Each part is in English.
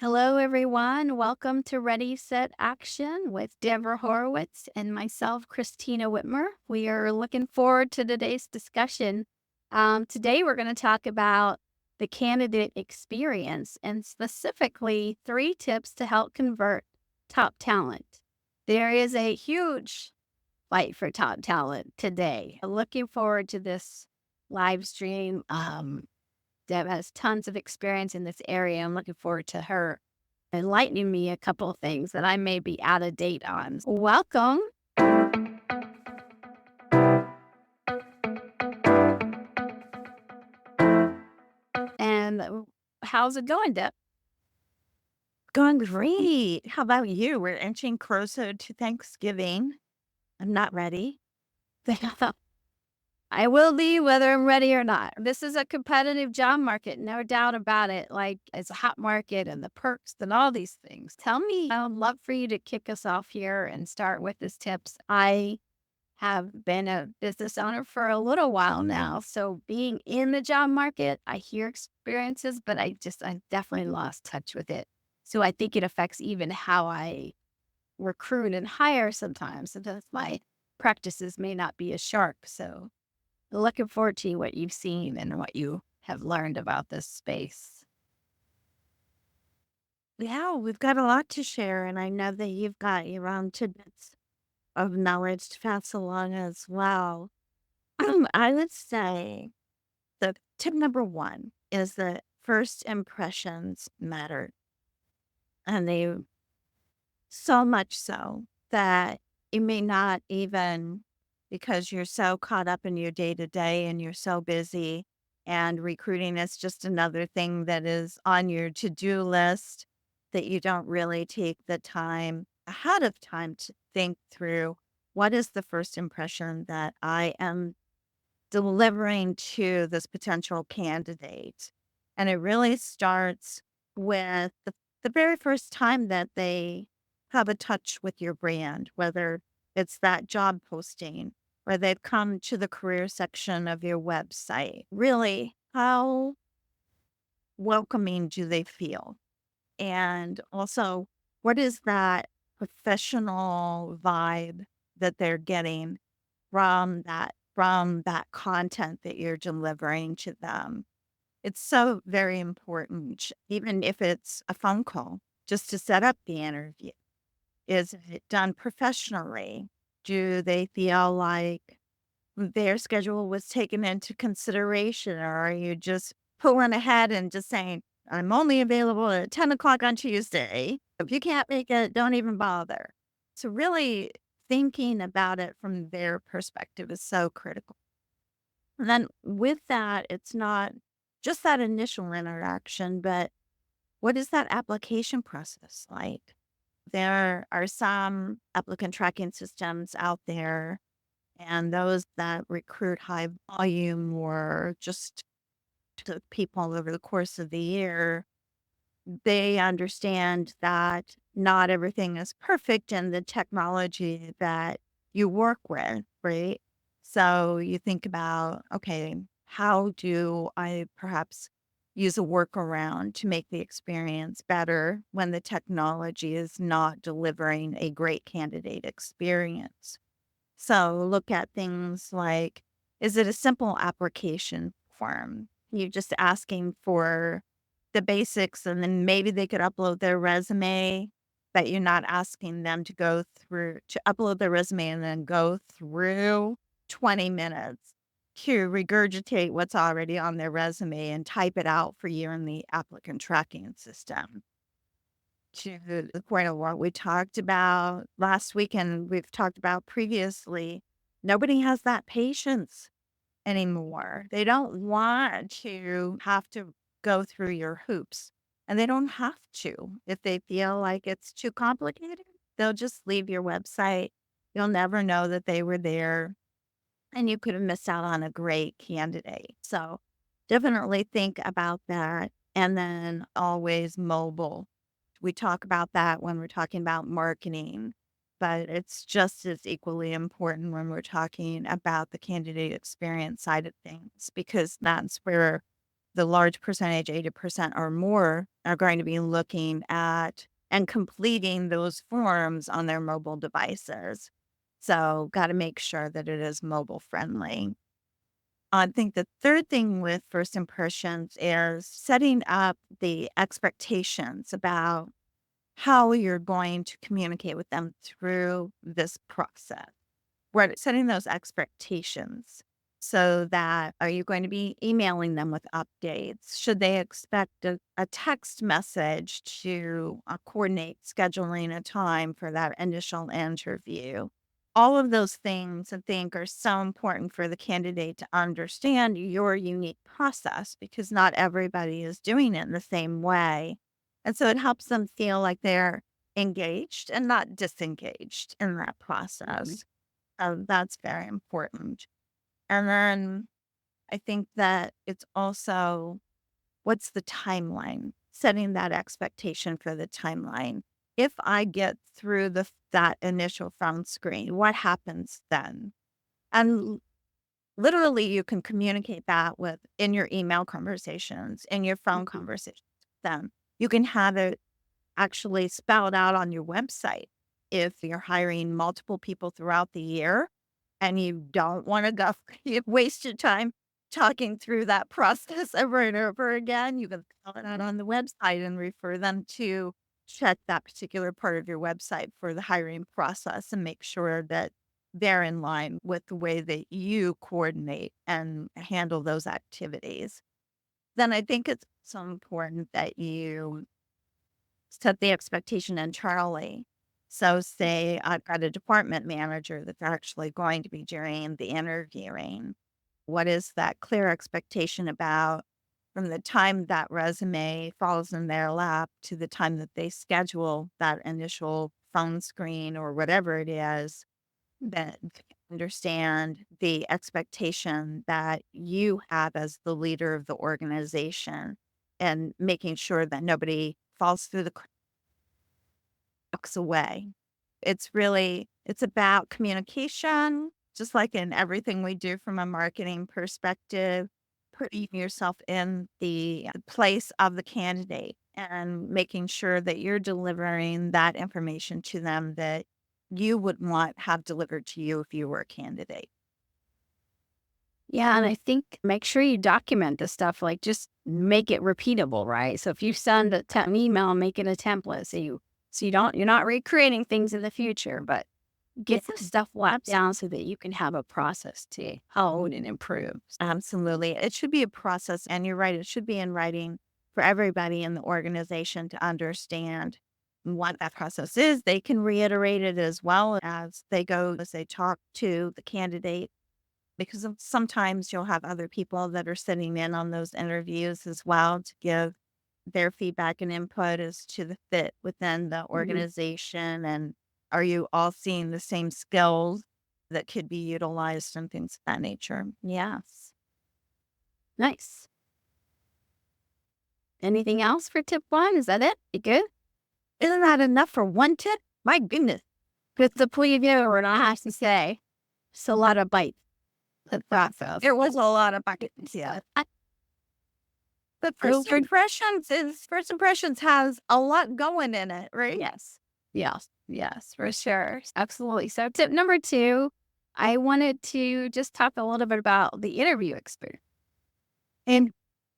Hello, everyone. Welcome to Ready, Set, Action with Debra Horowitz and myself, Kristina Witmer. We are looking forward to today's discussion. Today, we're going to talk about the candidate experience and specifically 3 tips to help convert top talent. There is a huge fight for top talent today. Looking forward to this live stream. Deb has tons of experience in this area. I'm looking forward to her enlightening me a couple of things that I may be out of date on. Welcome. And how's it going, Deb? Going great. How about you? We're inching closer to Thanksgiving. I'm not ready. I will be whether I'm ready or not. This is a competitive job market, no doubt about it. Like it's a hot market and the perks and all these things. Tell me, I would love for you to kick us off here and start with these tips. I have been a business owner for a little while now. So being in the job market, I hear experiences, but I definitely lost touch with it. So I think it affects even how I recruit and hire sometimes. Sometimes my practices may not be as sharp. So looking forward to what you've seen and what you have learned about this space. Yeah, we've got a lot to share, and I know that you've got your own tidbits of knowledge to pass along as well. I would say the tip number one is that first impressions matter. And they so much so that you may not even, because you're so caught up in your day to day and you're so busy, and recruiting is just another thing that is on your to do list, that you don't really take the time ahead of time to think through what is the first impression that I am delivering to this potential candidate. And it really starts with the very first time that they have a touch with your brand, whether it's that job posting or they've come to the career section of your website. Really, how welcoming do they feel? And also, what is that professional vibe that they're getting from that content that you're delivering to them? It's so very important, even if it's a phone call, just to set up the interview. Is it done professionally? Do they feel like their schedule was taken into consideration, or are you just pulling ahead and just saying, I'm only available at 10 o'clock on Tuesday. If you can't make it, don't even bother. So, really thinking about it from their perspective is so critical. And then with that, it's not just that initial interaction, but what is that application process like? There are some applicant tracking systems out there, and those that recruit high volume or just to people over the course of the year, they understand that not everything is perfect in the technology that you work with, right? So you think about, okay, how do I perhaps use a workaround to make the experience better when the technology is not delivering a great candidate experience? So look at things like, is it a simple application form? You're just asking for the basics, and then maybe they could upload their resume, but you're not asking them to upload their resume and then go through 20 minutes to regurgitate what's already on their resume and type it out for you in the applicant tracking system. To the point of what we talked about last week and we've talked about previously, nobody has that patience anymore. They don't want to have to go through your hoops, and they don't have to. If they feel like it's too complicated, they'll just leave your website. You'll never know that they were there, and you could have missed out on a great candidate. So definitely think about that. And then always mobile. We talk about that when we're talking about marketing, but it's just as equally important when we're talking about the candidate experience side of things, because that's where the large percentage, 80% or more, are going to be looking at and completing those forms on their mobile devices. So, got to make sure that it is mobile friendly. I think the third thing with first impressions is setting up the expectations about how you're going to communicate with them through this process. We're setting those expectations so that are you going to be emailing them with updates? Should they expect a text message to coordinate scheduling a time for that initial interview? All of those things I think are so important for the candidate to understand your unique process because not everybody is doing it in the same way. And so it helps them feel like they're engaged and not disengaged in that Mhm. process. That's very important. And then I think that it's also what's the timeline? Setting that expectation for the timeline. If I get through that initial phone screen, what happens then? And literally you can communicate that with in your email conversations, in your phone Mhm. conversations with them. You can have it actually spelled out on your website. If you're hiring multiple people throughout the year and you don't want to go, you waste your time talking through that process over and over again, you can spell it out on the website and refer them to check that particular part of your website for the hiring process and make sure that they're in line with the way that you coordinate and handle those activities. Then I think it's so important that you set the expectation internally. So, say I've got a department manager that's actually going to be doing the interviewing. What is that clear expectation about from the time that resume falls in their lap to the time that they schedule that initial phone screen or whatever it is? That they understand the expectation that you have as the leader of the organization and making sure that nobody falls through the cracks away. It's about communication, just like in everything we do from a marketing perspective, putting yourself in the place of the candidate and making sure that you're delivering that information to them that you would want have delivered to you if you were a candidate. Yeah, and I think make sure you document this stuff, like just make it repeatable, right? So if you send an email, make it a template so you're not recreating things in the future, but get this stuff locked down so that you can have a process to hone and improve. Absolutely. It should be a process. And you're right. It should be in writing for everybody in the organization to understand what that process is. They can reiterate it as well as they go, as they talk to the candidate, because sometimes you'll have other people that are sitting in on those interviews as well to give their feedback and input as to the fit within the Mhm. organization. And are you all seeing the same skills that could be utilized and things of that nature? Yes. Nice. Anything else for tip one? Is that it? You good? Isn't that enough for one tip? My goodness. It's the preview, and I have to say, it's a lot of bites to process. There was a lot of buckets, yeah. But first impressions has a lot going in it, right? Yes. Yes. Yes, for sure. Absolutely. So tip number two, I wanted to just talk a little bit about the interview experience. And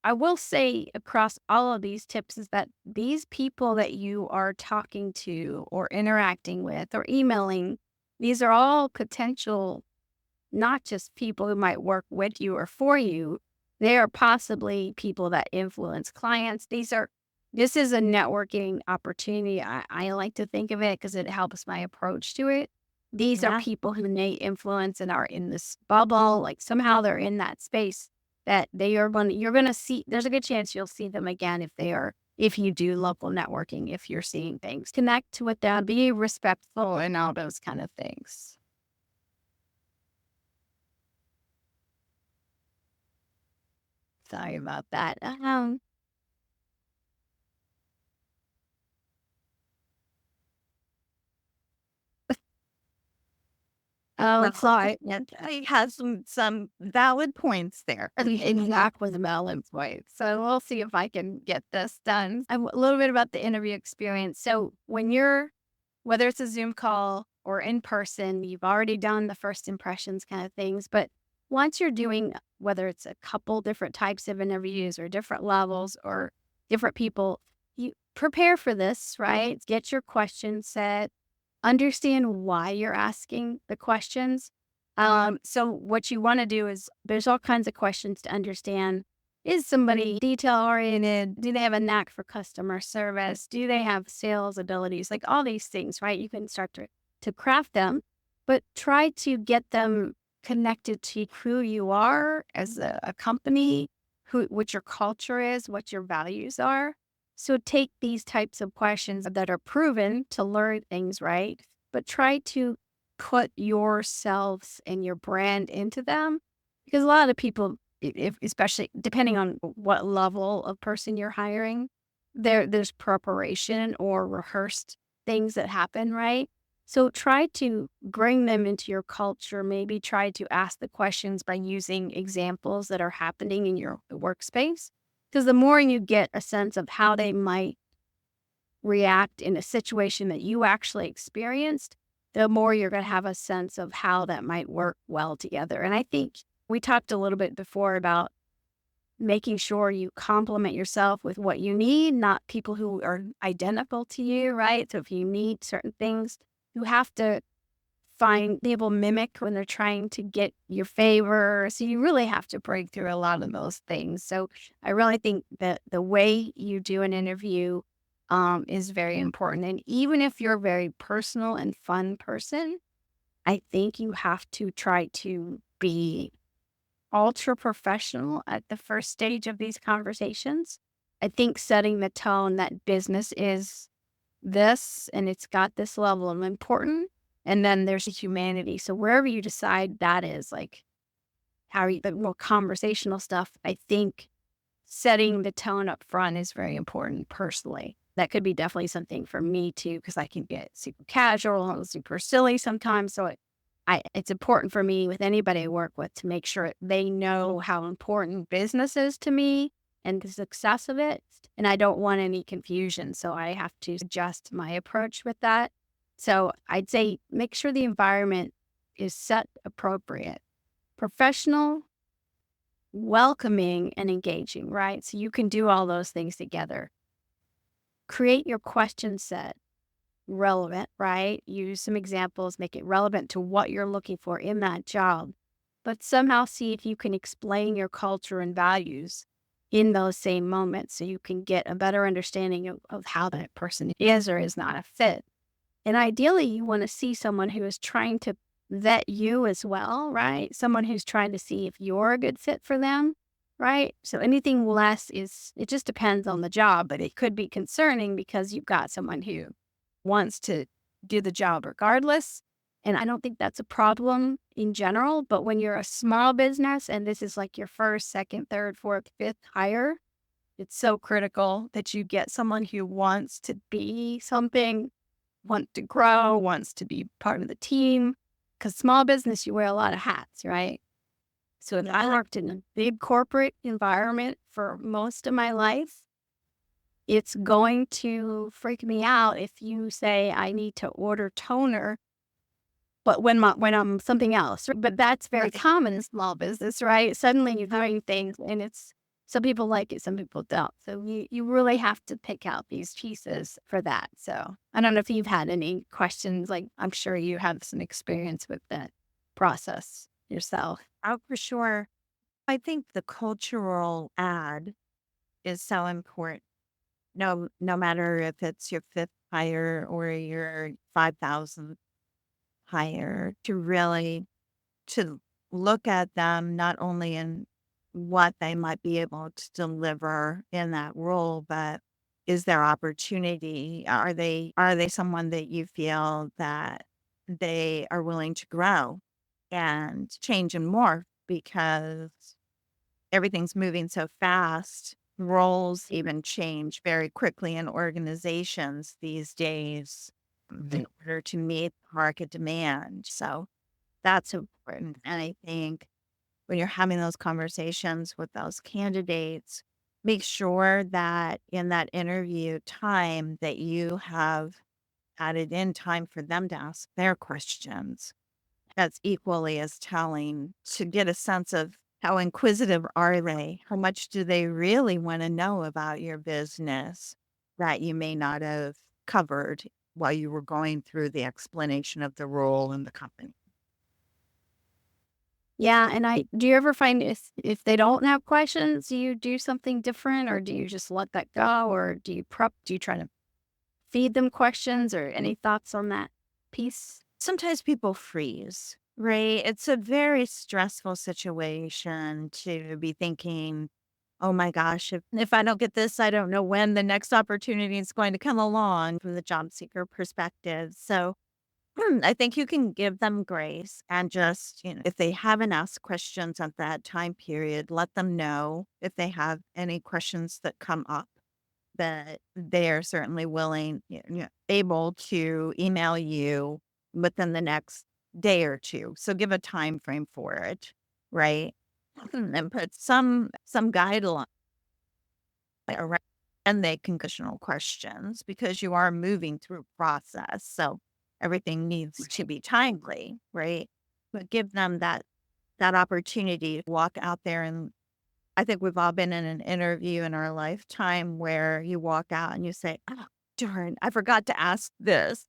I will say across all of these tips is that these people that you are talking to or interacting with or emailing, these are all potential, not just people who might work with you or for you. They are possibly people that influence clients. This is a networking opportunity. I like to think of it because it helps my approach to it. These are Yeah. people who may influence and are in this bubble, like somehow they're in that space that you're gonna see. There's a good chance you'll see them again if you do local networking, if you're seeing things. Connect with them, be respectful and all those kind of things. Sorry about that. Oh, Well, it's like and he has some valid points there. exactly the balance point. So we'll see if I can get this done. A little bit about the interview experience. So when you're, whether it's a Zoom call or in person, you've already done the first impressions kind of things. But once you're doing, whether it's a couple different types of interviews or different levels or different people, you prepare for this, right? Get your questions set, understand why you're asking the questions. So what you want to do is there's all kinds of questions to understand. Is somebody detail oriented? Do they have a knack for customer service? Do they have sales abilities? Like all these things, right? You can start to craft them, but try to get them connected to who you are as a company, what your culture is, what your values are. So take these types of questions that are proven to learn things, right? But try to put yourselves and your brand into them because a lot of people, if especially depending on what level of person you're hiring, there's preparation or rehearsed things that happen, right? So try to bring them into your culture. Maybe try to ask the questions by using examples that are happening in your workspace. Because the more you get a sense of how they might react in a situation that you actually experienced, the more you're going to have a sense of how that might work well together. And I think we talked a little bit before about making sure you complement yourself with what you need, not people who are identical to you, right? So if you need certain things, you have to find people mimic when they're trying to get your favor. So you really have to break through a lot of those things. So I really think that the way you do an interview is very important. And even if you're a very personal and fun person, I think you have to try to be ultra professional at the first stage of these conversations. I think setting the tone that business is this and it's got this level of important. And then there's the humanity. So wherever you decide that is, like how you, the more conversational stuff, I think setting the tone up front is very important personally. That could be definitely something for me too, because I can get super casual and super silly sometimes. So it's important for me with anybody I work with to make sure they know how important business is to me and the success of it. And I don't want any confusion. So I have to adjust my approach with that. So I'd say make sure the environment is set appropriate, professional, welcoming, and engaging, right? So you can do all those things together. Create your question set relevant, right? Use some examples, make it relevant to what you're looking for in that job, but somehow see if you can explain your culture and values in those same moments so you can get a better understanding of how that person is or is not a fit. And ideally, you want to see someone who is trying to vet you as well, right? Someone who's trying to see if you're a good fit for them, right? So anything less is, it just depends on the job, but it could be concerning because you've got someone who wants to do the job regardless. And I don't think that's a problem in general, but when you're a small business and this is like your first, second, third, fourth, fifth hire, it's so critical that you get someone who wants to be something, wants to grow, wants to be part of the team. Because small business, you wear a lot of hats, right? So if I worked in a big corporate environment for most of my life, it's going to freak me out if you say I need to order toner, but when I'm something else. But that's very common in small business, right? Suddenly you're doing things and it's some people like it, some people don't. So you really have to pick out these pieces for that. So I don't know if you've had any questions. Like I'm sure you have some experience with that process yourself. Oh, for sure. I think the cultural ad is so important. No matter if it's your fifth hire or your 5,000th hire, to really to look at them not only in what they might be able to deliver in that role, but is there opportunity? Are they someone that you feel that they are willing to grow and change and morph because everything's moving so fast. Roles even change very quickly in organizations these days in order to meet market demand. So That's important. And I think when you're having those conversations with those candidates, make sure that in that interview time that you have added in time for them to ask their questions. That's equally as telling to get a sense of how inquisitive are they? How much do they really want to know about your business that you may not have covered while you were going through the explanation of the role in the company? Yeah, and I do you ever find if they don't have questions, do you do something different, or do you just let that go, or do you try to feed them questions, or any thoughts on that piece? Sometimes people freeze, right? It's a very stressful situation to be thinking, oh my gosh, if I don't get this, I don't know when the next opportunity is going to come along from the job seeker perspective. So I think you can give them grace and just, if they haven't asked questions at that time period, let them know if they have any questions that come up that they are certainly willing, able to email you within the next day or two. So give a time frame for it, right? And put some guideline around and they conditional questions because you are moving through process. So everything needs to be timely, right? But give them that opportunity to walk out there. And I think we've all been in an interview in our lifetime where you walk out and you say, oh, darn, I forgot to ask this.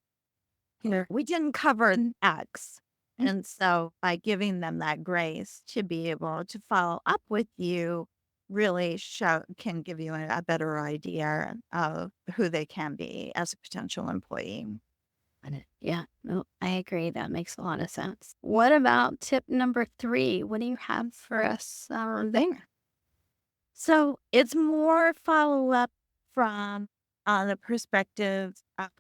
We didn't cover X. And so by giving them that grace to be able to follow up with you, really can give you a better idea of who they can be as a potential employee. Yeah, no, I agree. That makes a lot of sense. What about tip number 3? What do you have for us there? So it's more follow up from the perspective of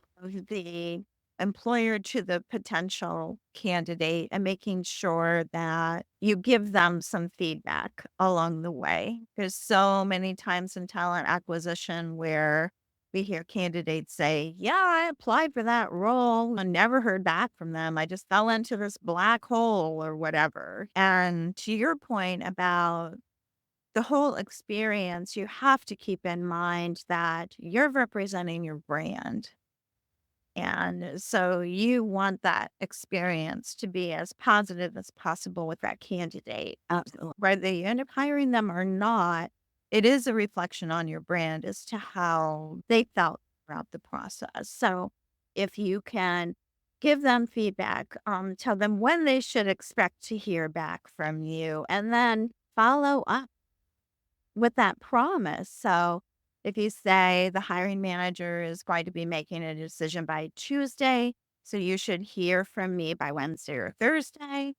the employer to the potential candidate and making sure that you give them some feedback along the way. There's so many times in talent acquisition where we hear candidates say, yeah, I applied for that role and never heard back from them. I just fell into this black hole or whatever. And to your point about the whole experience, you have to keep in mind that you're representing your brand. And so you want that experience to be as positive as possible with that candidate. Whether you end up hiring them or not, it is a reflection on your brand as to how they felt throughout the process. So if you can give them feedback, tell them when they should expect to hear back from you, and then follow up with that promise. So if you say the hiring manager is going to be making a decision by Tuesday, so you should hear from me by Wednesday or Thursday,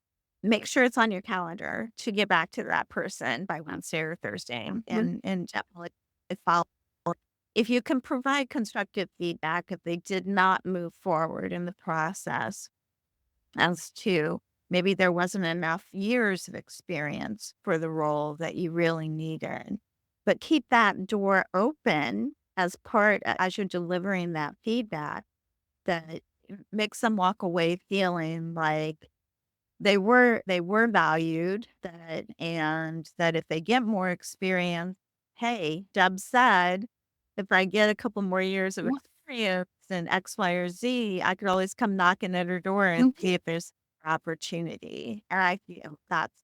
make sure it's on your calendar to get back to that person by Wednesday or Thursday. And definitely follow. If you can provide constructive feedback if they did not move forward in the process, as to maybe there wasn't enough years of experience for the role that you really needed. But keep that door open as you're delivering that feedback that makes them walk away feeling like they were valued and that if they get more experience, hey, Deb said, if I get a couple more years of experience in X, Y, or Z, I could always come knocking at her door and see if there's opportunity. And I feel that's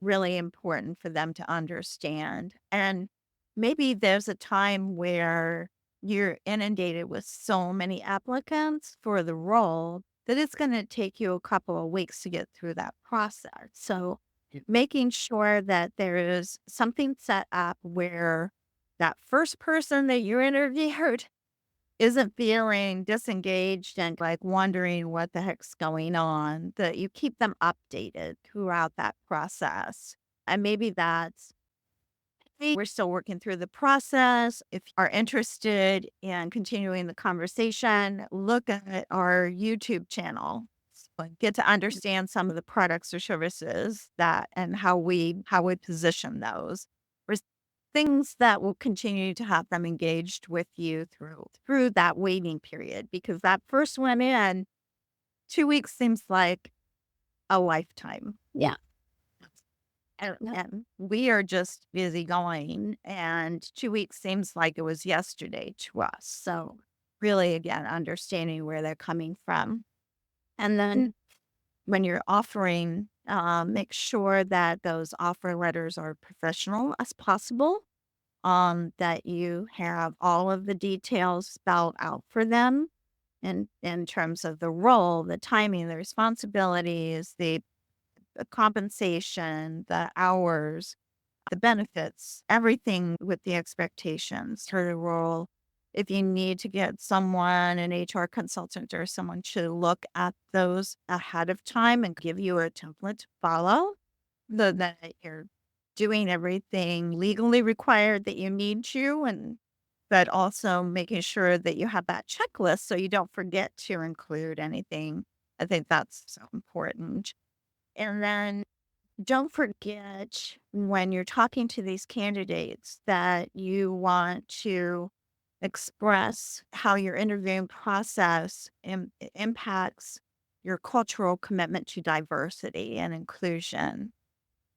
really important for them to understand. And maybe there's a time where you're inundated with so many applicants for the role that it's going to take you a couple of weeks to get through that process. So, making sure that there is something set up where that first person that you interviewed isn't feeling disengaged and like wondering what the heck's going on, that you keep them updated throughout that process. And maybe that's, hey, we're still working through the process. If you are interested in continuing the conversation, look at our YouTube channel. Get to understand some of the products or services that and how we position those. There's things that will continue to have them engaged with you through that waiting period because that first one in 2 weeks seems like a lifetime. Yeah. Yep. And we are just busy going, and 2 weeks seems like it was yesterday to us. So, really, again, understanding where they're coming from. And then when you're offering, make sure that those offer letters are professional as possible, that you have all of the details spelled out for them in terms of the role, the timing, the responsibilities, the compensation, the hours, the benefits, everything with the expectations for the role. If you need to get someone, an HR consultant or someone to look at those ahead of time and give you a template to follow, so that you're doing everything legally required that you need to, and but also making sure that you have that checklist so you don't forget to include anything. I think that's so important. And then don't forget when you're talking to these candidates that you want to express how your interviewing process impacts your cultural commitment to diversity and inclusion.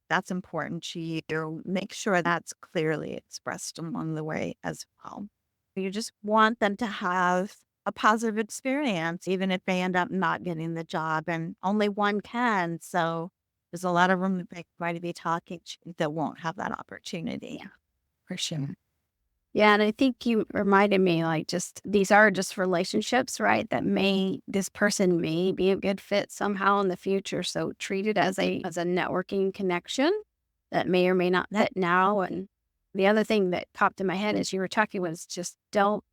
That's important to you. Make sure that's clearly expressed along the way as well. You just want them to have a positive experience, even if they end up not getting the job, and only one can. So there's a lot of room that they might be talking to that won't have that opportunity. Yeah, for sure. Yeah, and I think you reminded me, like, just these are just relationships, right? That this person may be a good fit somehow in the future. So treat it as a networking connection that may or may not fit now. And the other thing that popped in my head as you were talking was just don't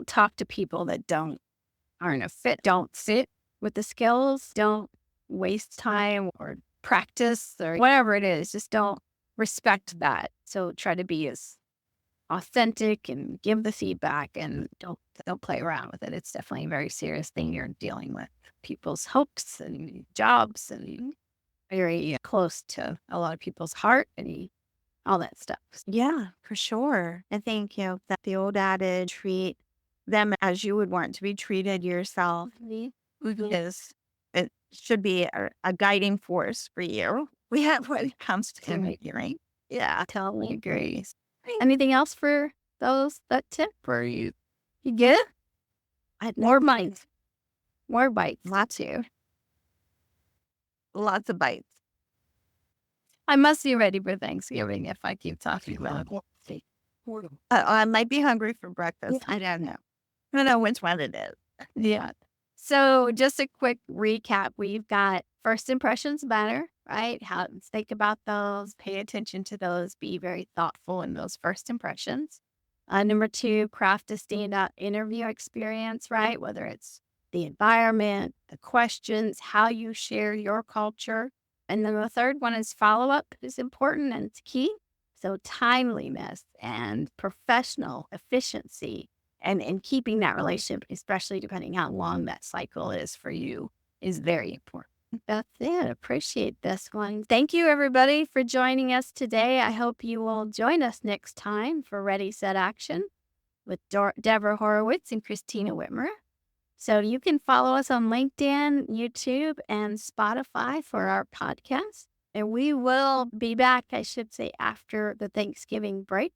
talk to people that aren't a fit, don't fit with the skills, don't waste time or practice or whatever it is. Just don't respect that. So try to be as authentic and give the feedback and don't play around with it. It's definitely a very serious thing. You're dealing with people's hopes and jobs and very close to a lot of people's heart and all that stuff. Yeah, for sure. I think, that the old adage, treat them as you would want to be treated yourself, is it should be a guiding force for you. We have when it comes to interviewing. Yeah. Totally agree. Anything else for that tip? Or you get it? More bites. More bites. Lots of lots of bites. I must be ready for Thanksgiving if I keep talking about it. I might be hungry for breakfast. I don't know. I don't know which one it is. Yeah. So just a quick recap. We've got first impressions matter, right? Think about those, pay attention to those, be very thoughtful in those first impressions. Number two, craft a standout interview experience, right? Whether it's the environment, the questions, how you share your culture. And then the third one is follow up is important and it's key. So timeliness and professional efficiency and keeping that relationship, especially depending how long that cycle is for you, is very important. That's it. Appreciate this one. Thank you, everybody, for joining us today. I hope you will join us next time for Ready, Set, Action with Debra Horowitz and Kristina Witmer. So you can follow us on LinkedIn, YouTube, and Spotify for our podcast. And we will be back, I should say, after the Thanksgiving break.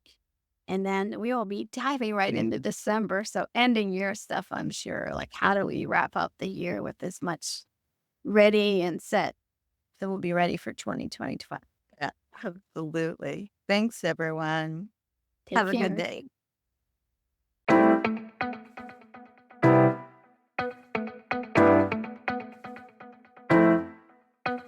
And then we will be diving right into December. So ending year stuff, I'm sure. Like, how do we wrap up the year with as much ready and set? So we'll be ready for 2025. Yeah, absolutely. Thanks, everyone. Have a good day.